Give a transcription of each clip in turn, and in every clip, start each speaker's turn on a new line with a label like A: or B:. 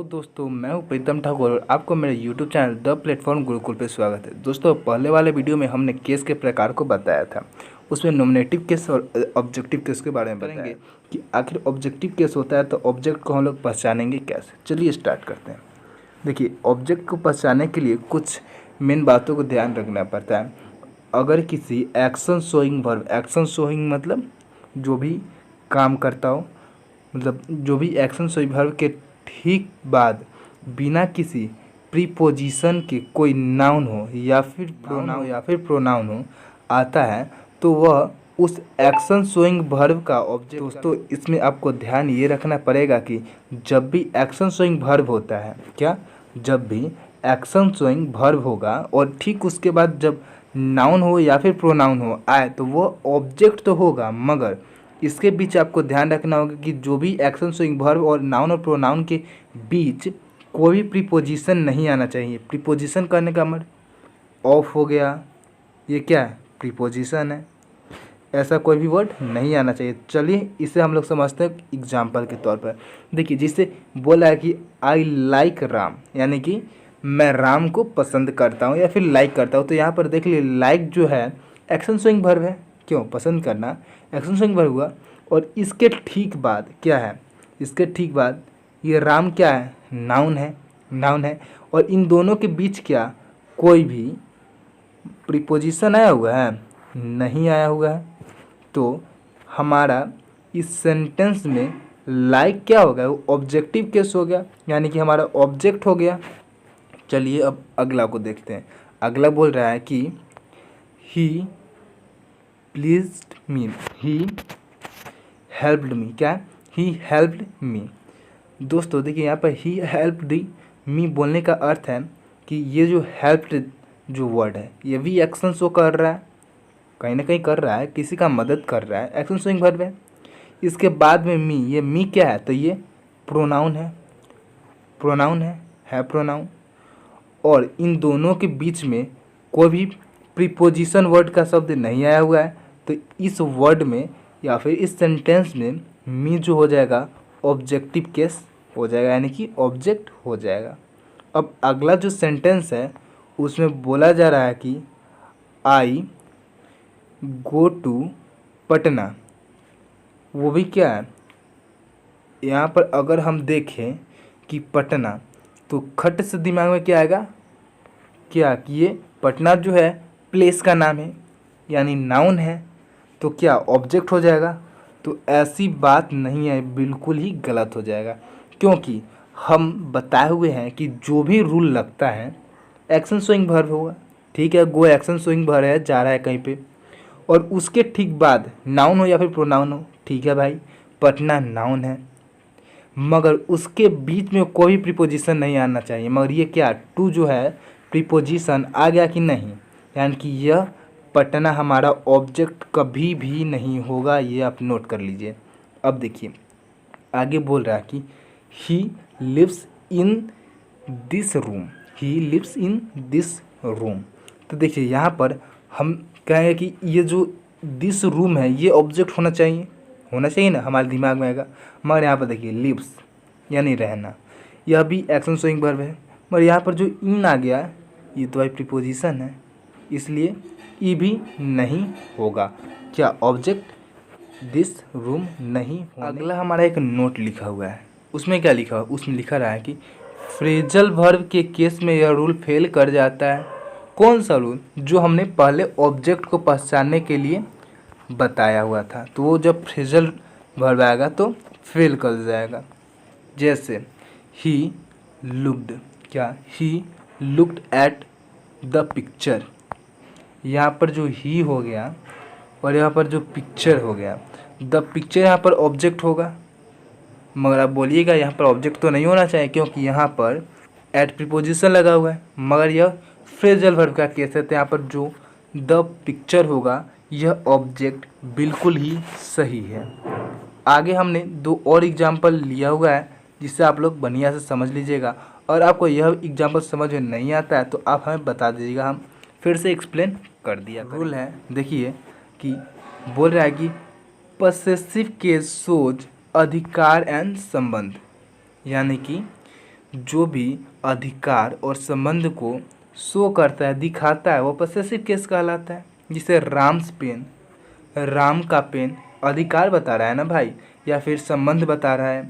A: दोस्तों मैं हूं प्रीतम ठाकुर और आपको मेरे YouTube channel the platform Gurukul पे स्वागत है। दोस्तों पहले वाले वीडियो में हमने केस के प्रकार को बताया था। उसमें नॉमिनेटिव केस और ऑब्जेक्टिव केस के बारे में बताएंगे कि आखिर ऑब्जेक्टिव केस होता है तो ऑब्जेक्ट को हम लोग पहचानेंगे कैसे। चलिए स्टार्ट करते हैं। देखिए, ऑब्जेक्ट को पहचानने के लिए कुछ मेन बातों को ध्यान रखना पड़ता है। अगर किसी action showing verb, action showing मतलब जो भी काम करता हो, मतलब जो भी एक्शन शोइंग वर्ब के ठीक बाद बिना किसी प्रीपोजिशन के कोई नाउन हो या फिर प्रोनाउन हो आता है तो वह उस एक्शन शोइंग वर्ब का ऑब्जेक्ट। दोस्तों इसमें आपको ध्यान ये रखना पड़ेगा कि जब भी एक्शन शोइंग वर्ब होता है, क्या जब भी एक्शन शोइंग वर्ब होगा और ठीक उसके बाद जब नाउन हो या फिर प्रोनाउन हो आए तो वो ऑब्जेक्ट तो होगा, मगर इसके बीच आपको ध्यान रखना होगा कि जो भी एक्शन शोइंग वर्ब और नाउन और प्रोनाउन के बीच कोई भी प्रीपोजिशन नहीं आना चाहिए। प्रीपोजिशन करने का मतलब ऑफ हो गया, ये क्या है, प्रीपोजिशन है। ऐसा कोई भी वर्ड नहीं आना चाहिए। चलिए इसे हम लोग समझते हैं एग्जाम्पल के तौर पर। देखिए, जिससे बोला है कि आई लाइक राम, यानी कि मैं राम को पसंद करता हूँ या फिर लाइक करता हूँ। तो यहाँ पर देख लीजिए, लाइक जो है एक्शन शोइंग वर्ब है। क्यों? पसंद करना एक्शन शोइंग वर्ब हुआ। और इसके ठीक बाद क्या है, इसके ठीक बाद ये राम क्या है, नाउन है, नाउन है। और इन दोनों के बीच क्या कोई भी प्रीपोजिशन आया हुआ है? नहीं आया हुआ है। तो हमारा इस सेंटेंस में लाइक क्या हो गया, वो ऑब्जेक्टिव केस हो गया, यानी कि हमारा ऑब्जेक्ट हो गया। चलिए अब अगला को देखते हैं। अगला बोल रहा है कि ही pleased me, he helped me. क्या है? He helped me. दोस्तों देखिए, यहाँ पर ही हेल्प्ड मी बोलने का अर्थ है कि ये जो हेल्प्ड जो वर्ड है ये भी एक्शन शो कर रहा है, कहीं ना कहीं कर रहा है, किसी का मदद कर रहा है, एक्शन शोइंग वर्ब है। इसके बाद में मी, ये मी क्या है, तो ये प्रोनाउन है, प्रोनाउन है प्रोनाउन। और इन दोनों के बीच में कोई भी प्रीपोजिशन वर्ड का शब्द नहीं आया हुआ है। तो इस वर्ड में या फिर इस सेंटेंस में मी जो हो जाएगा ऑब्जेक्टिव केस हो जाएगा, यानी कि ऑब्जेक्ट हो जाएगा। अब अगला जो सेंटेंस है उसमें बोला जा रहा है कि आई गो टू पटना, वो भी क्या है, यहाँ पर अगर हम देखें कि पटना, तो खट से दिमाग में क्या आएगा, क्या कि ये पटना जो है प्लेस का नाम है, यानी नाउन है। तो क्या ऑब्जेक्ट हो जाएगा? तो ऐसी बात नहीं है, बिल्कुल ही गलत हो जाएगा। क्योंकि हम बताए हुए हैं कि जो भी रूल लगता है एक्शन शोइंग वर्ब होगा। ठीक है, गो एक्शन शोइंग वर्ब है, जा रहा है कहीं पे, और उसके ठीक बाद नाउन हो या फिर प्रोनाउन हो। ठीक है भाई, पटना नाउन है, मगर उसके बीच में कोई प्रीपोजिशन नहीं आना चाहिए। मगर ये क्या टू जो है प्रीपोजिशन आ गया कि नहीं, यानी कि यह पटना हमारा ऑब्जेक्ट कभी भी नहीं होगा। ये आप नोट कर लीजिए। अब देखिए आगे बोल रहा है कि he lives in this room, he lives in this room. तो देखिए यहाँ पर हम कहेंगे कि ये जो दिस रूम है ये ऑब्जेक्ट होना चाहिए, होना चाहिए ना, हमारे दिमाग में आएगा। मगर यहाँ पर देखिए लिव्स यानी रहना, यह भी एक्शन शोइंग वर्ब है, मगर यहाँ पर जो इन आ गया ये तो भाई प्रीपोजिशन है, इसलिए ई भी नहीं होगा। क्या ऑब्जेक्ट दिस रूम नहीं होने। अगला हमारा एक नोट लिखा हुआ है, उसमें क्या लिखा हुआ, उसमें लिखा रहा है कि फ्रेजल वर्ब के केस में यह रूल फेल कर जाता है। कौन सा रूल? जो हमने पहले ऑब्जेक्ट को पहचानने के लिए बताया हुआ था। तो वो जब फ्रेजल वर्ब आएगा तो फेल कर जाएगा। जैसे ही लुक्ड, क्या he looked at the picture, यहाँ पर जो ही हो गया और यहाँ पर जो पिक्चर हो गया, द पिक्चर यहाँ पर ऑब्जेक्ट होगा। मगर आप बोलिएगा यहाँ पर ऑब्जेक्ट तो नहीं होना चाहिए क्योंकि यहाँ पर एट प्रीपोजिशन लगा हुआ है, मगर यह फ्रेजल वर्ब का केस है। तो यहाँ पर जो द पिक्चर होगा यह ऑब्जेक्ट बिल्कुल ही सही है। आगे हमने दो और एग्जाम्पल लिया हुआ है जिससे आप लोग बढ़िया से समझ लीजिएगा। और आपको यह एग्जाम्पल समझ में नहीं आता है तो आप हमें बता दीजिएगा, हम फिर से एक्सप्लेन कर दिया। रूल है, देखिए कि बोल रहा है कि पसेसिव केस सोज अधिकार एंड संबंध, यानी कि जो भी अधिकार और संबंध को शो करता है, दिखाता है, वो पॉसेसिव केस कहलाता है। जिसे राम्स पेन, राम का पेन अधिकार बता रहा है ना भाई, या फिर संबंध बता रहा है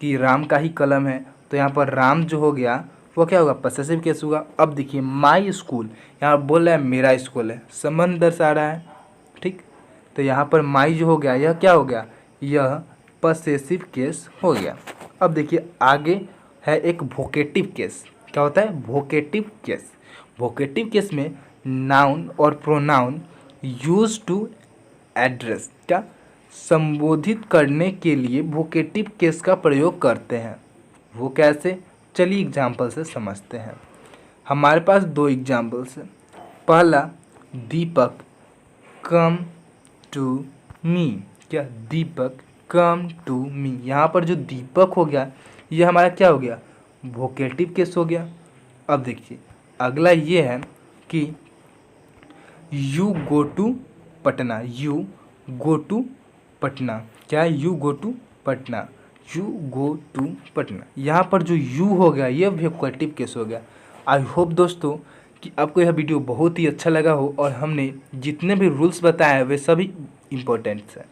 A: कि राम का ही कलम है, तो यहाँ पर राम जो हो गया वो क्या होगा, पॉसेसिव केस होगा। अब देखिए माई स्कूल, यहाँ बोल रहा है मेरा स्कूल है, संबंध दर्शा रहा है, ठीक। तो यहाँ पर माई जो हो गया यह क्या हो गया, यह पॉसेसिव केस हो गया। अब देखिए आगे है एक वोकेटिव केस। क्या होता है, वोकेटिव केस। वोकेटिव केस में नाउन और प्रोनाउन यूज टू एड्रेस, क्या, संबोधित करने के लिए वोकेटिव केस का प्रयोग करते हैं। वो कैसे, चलिए एग्जाम्पल से समझते हैं। हमारे पास दो एग्जाम्पल्स हैं। पहला, दीपक कम टू मी, क्या, दीपक कम टू मी। यहाँ पर जो दीपक हो गया ये हमारा क्या हो गया, वोकेटिव केस हो गया। अब देखिए अगला ये है कि you go to Patna, you go to Patna, क्या है, you go to Patna, you go to Patna. यहाँ पर जो यू हो गया ये वोकेटिव केस हो गया। आई होप दोस्तों कि आपको यह वीडियो बहुत ही अच्छा लगा हो और हमने जितने भी रूल्स बताए हैं वे सभी इम्पोर्टेंट्स हैं।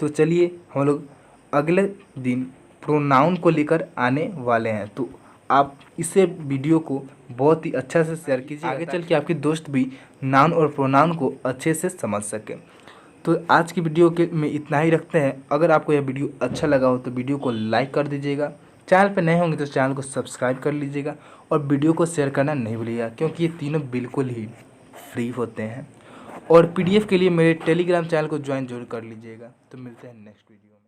A: तो चलिए हम लोग अगले दिन प्रोनाउन को लेकर आने वाले हैं, तो आप इसे वीडियो को बहुत ही अच्छा से शेयर कीजिए, आगे चल के आपके दोस्त भी नाउन और प्रोनाउन को अच्छे से समझ सकें। तो आज की वीडियो के में इतना ही रखते हैं। अगर आपको यह वीडियो अच्छा लगा हो तो वीडियो को लाइक कर दीजिएगा, चैनल पर नए होंगे तो चैनल को सब्सक्राइब कर लीजिएगा और वीडियो को शेयर करना नहीं भूलिएगा, क्योंकि ये तीनों बिल्कुल ही फ्री होते हैं। और पीडीएफ के लिए मेरे टेलीग्राम चैनल को ज्वाइन जरूर कर लीजिएगा। तो मिलते हैं नेक्स्ट वीडियो में।